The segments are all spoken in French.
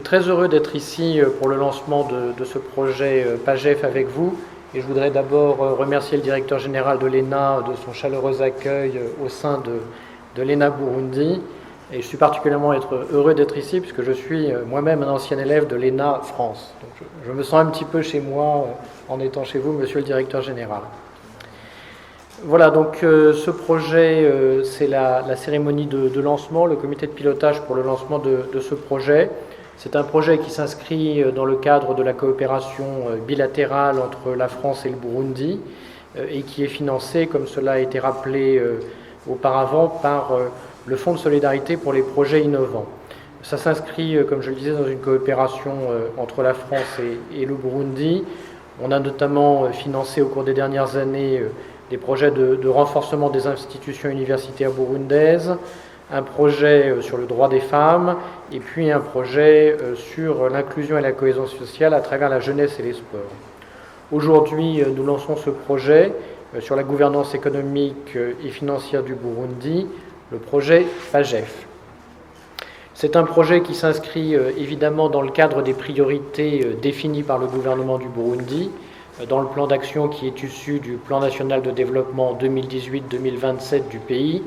très heureux d'être ici pour le lancement de ce projet PAGEF avec vous. Et je voudrais d'abord remercier le directeur général de l'ENA de son chaleureux accueil au sein de l'ENA Burundi. Et je suis particulièrement heureux d'être ici puisque je suis moi-même un ancien élève de l'ENA France. Donc je me sens un petit peu chez moi en étant chez vous, monsieur le directeur général. Voilà, donc ce projet, c'est la cérémonie de lancement, le comité de pilotage pour le lancement de ce projet. C'est un projet qui s'inscrit dans le cadre de la coopération bilatérale entre la France et le Burundi et qui est financé, comme cela a été rappelé auparavant, par le Fonds de solidarité pour les projets innovants. Ça s'inscrit, comme je le disais, dans une coopération entre la France et le Burundi. On a notamment financé au cours des dernières années des projets de renforcement des institutions universitaires burundaises, un projet sur le droit des femmes et puis un projet sur l'inclusion et la cohésion sociale à travers la jeunesse et les sports. Aujourd'hui, nous lançons ce projet sur la gouvernance économique et financière du Burundi, le projet PAGEF. C'est un projet qui s'inscrit évidemment dans le cadre des priorités définies par le gouvernement du Burundi, dans le plan d'action qui est issu du plan national de développement 2018-2027 du pays,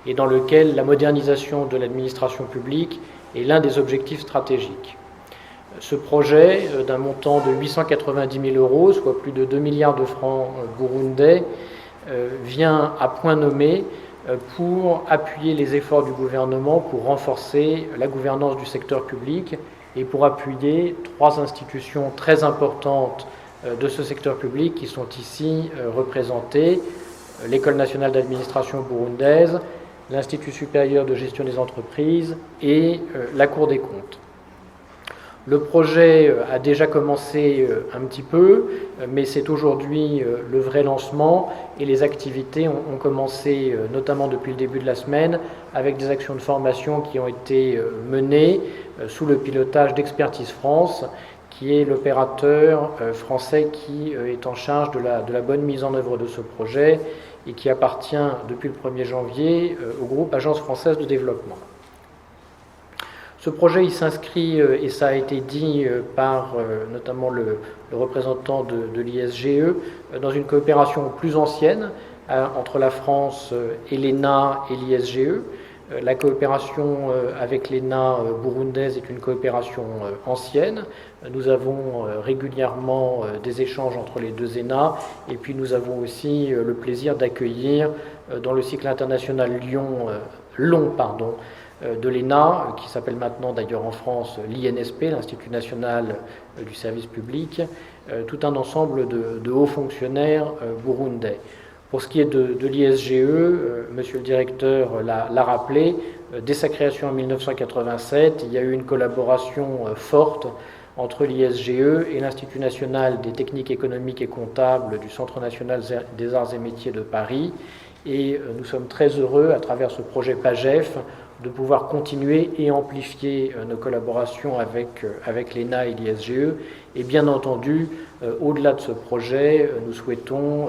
et dans lequel la modernisation de l'administration publique est l'un des objectifs stratégiques. Ce projet, d'un montant de 890 000 euros, soit plus de 2 milliards de francs burundais, vient à point nommé pour appuyer les efforts du gouvernement pour renforcer la gouvernance du secteur public et pour appuyer 3 institutions très importantes de ce secteur public qui sont ici représentées, l'École nationale d'administration burundaise, l'Institut supérieur de gestion des entreprises et la Cour des comptes. Le projet a déjà commencé un petit peu, mais c'est aujourd'hui le vrai lancement et les activités ont commencé notamment depuis le début de la semaine avec des actions de formation qui ont été menées sous le pilotage d'Expertise France, qui est l'opérateur français qui est en charge de la bonne mise en œuvre de ce projet et qui appartient depuis le 1er janvier au groupe Agence française de développement. Ce projet, il s'inscrit, et ça a été dit par notamment le représentant de l'ISGE, dans une coopération plus ancienne entre la France et l'ENA et l'ISGE. La coopération avec l'ENA burundaise est une coopération ancienne. Nous avons régulièrement des échanges entre les deux ENA et puis nous avons aussi le plaisir d'accueillir dans le cycle international long de l'ENA, qui s'appelle maintenant d'ailleurs en France l'INSP, l'Institut national du service public, tout un ensemble de hauts fonctionnaires burundais. Pour ce qui est de l'ISGE, monsieur le directeur l'a rappelé, dès sa création en 1987, il y a eu une collaboration forte entre l'ISGE et l'Institut national des techniques économiques et comptables du Centre national des arts et métiers de Paris. Et nous sommes très heureux, à travers ce projet PAGEF, de pouvoir continuer et amplifier nos collaborations avec l'ENA et l'ISGE. Et bien entendu, au-delà de ce projet, nous souhaitons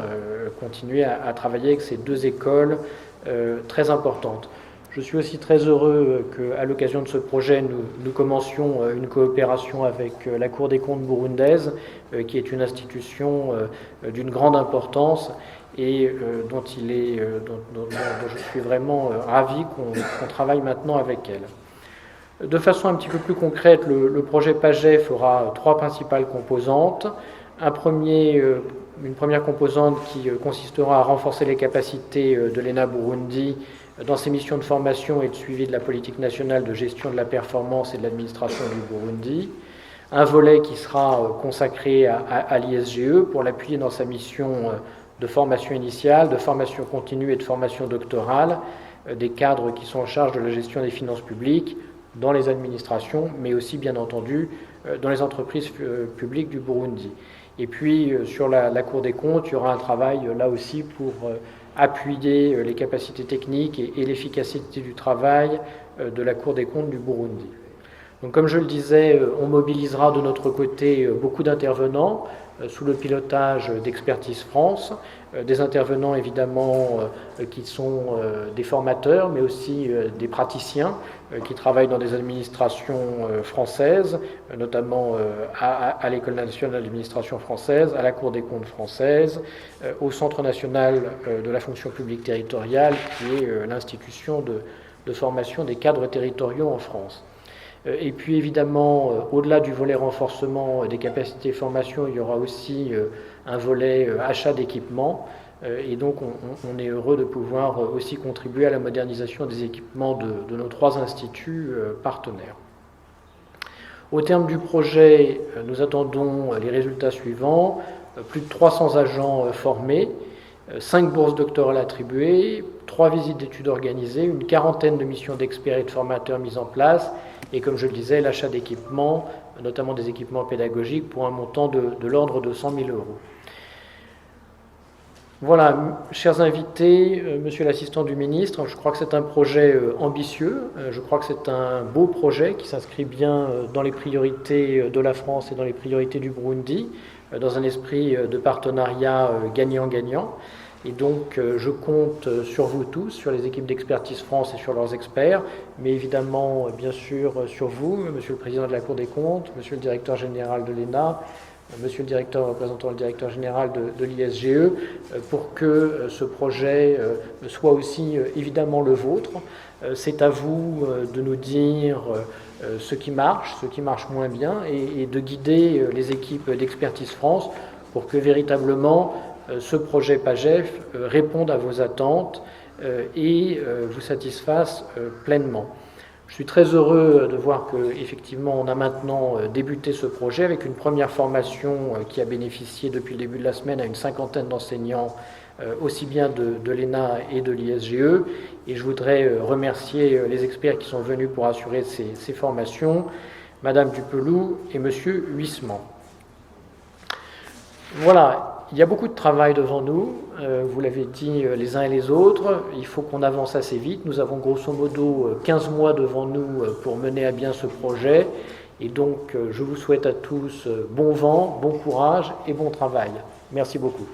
continuer à travailler avec ces 2 écoles très importantes. Je suis aussi très heureux qu'à l'occasion de ce projet, nous commencions une coopération avec la Cour des comptes burundaise, qui est une institution d'une grande importance et dont je suis vraiment ravi qu'on travaille maintenant avec elle. De façon un petit peu plus concrète, le projet PAGEF aura 3 principales composantes. Une première composante qui consistera à renforcer les capacités de l'ENA Burundi dans ses missions de formation et de suivi de la politique nationale de gestion de la performance et de l'administration du Burundi. Un volet qui sera consacré à l'ISGE pour l'appuyer dans sa mission de formation initiale, de formation continue et de formation doctorale, des cadres qui sont en charge de la gestion des finances publiques dans les administrations, mais aussi bien entendu dans les entreprises publiques du Burundi. Et puis sur la Cour des comptes, il y aura un travail là aussi pour appuyer les capacités techniques et l'efficacité du travail de la Cour des comptes du Burundi. Donc, comme je le disais, on mobilisera de notre côté beaucoup d'intervenants sous le pilotage d'Expertise France, des intervenants évidemment qui sont des formateurs, mais aussi des praticiens qui travaillent dans des administrations françaises, notamment à l'École nationale d'administration française, à la Cour des comptes française, au Centre national de la fonction publique territoriale, qui est l'institution de formation des cadres territoriaux en France. Et puis évidemment, au-delà du volet renforcement des capacités de formation, il y aura aussi un volet achat d'équipements. Et donc on est heureux de pouvoir aussi contribuer à la modernisation des équipements de nos 3 instituts partenaires. Au terme du projet, nous attendons les résultats suivants. Plus de 300 agents formés, 5 bourses doctorales attribuées, 3 visites d'études organisées, une quarantaine de missions d'experts et de formateurs mises en place, et comme je le disais, l'achat d'équipements, notamment des équipements pédagogiques, pour un montant de l'ordre de 100 000 euros. Voilà, chers invités, monsieur l'assistant du ministre, je crois que c'est un projet ambitieux, je crois que c'est un beau projet qui s'inscrit bien dans les priorités de la France et dans les priorités du Burundi, dans un esprit de partenariat gagnant-gagnant. Et donc, je compte sur vous tous, sur les équipes d'Expertise France et sur leurs experts, mais évidemment, bien sûr, sur vous, monsieur le président de la Cour des comptes, monsieur le directeur général de l'ENA, monsieur le directeur représentant le directeur général de l'ISGE, pour que ce projet soit aussi évidemment le vôtre. C'est à vous de nous dire ce qui marche moins bien, et de guider les équipes d'Expertise France pour que véritablement ce projet PAGEF réponde à vos attentes et vous satisfasse pleinement. Je suis très heureux de voir qu'effectivement on a maintenant débuté ce projet avec une première formation qui a bénéficié depuis le début de la semaine à une 50aine d'enseignants, aussi bien de l'ENA et de l'ISGE. Et je voudrais remercier les experts qui sont venus pour assurer ces formations, Madame Dupelou et Monsieur Huisman. Voilà. Il y a beaucoup de travail devant nous, vous l'avez dit les uns et les autres, il faut qu'on avance assez vite. Nous avons grosso modo 15 mois devant nous pour mener à bien ce projet, et donc je vous souhaite à tous bon vent, bon courage et bon travail. Merci beaucoup.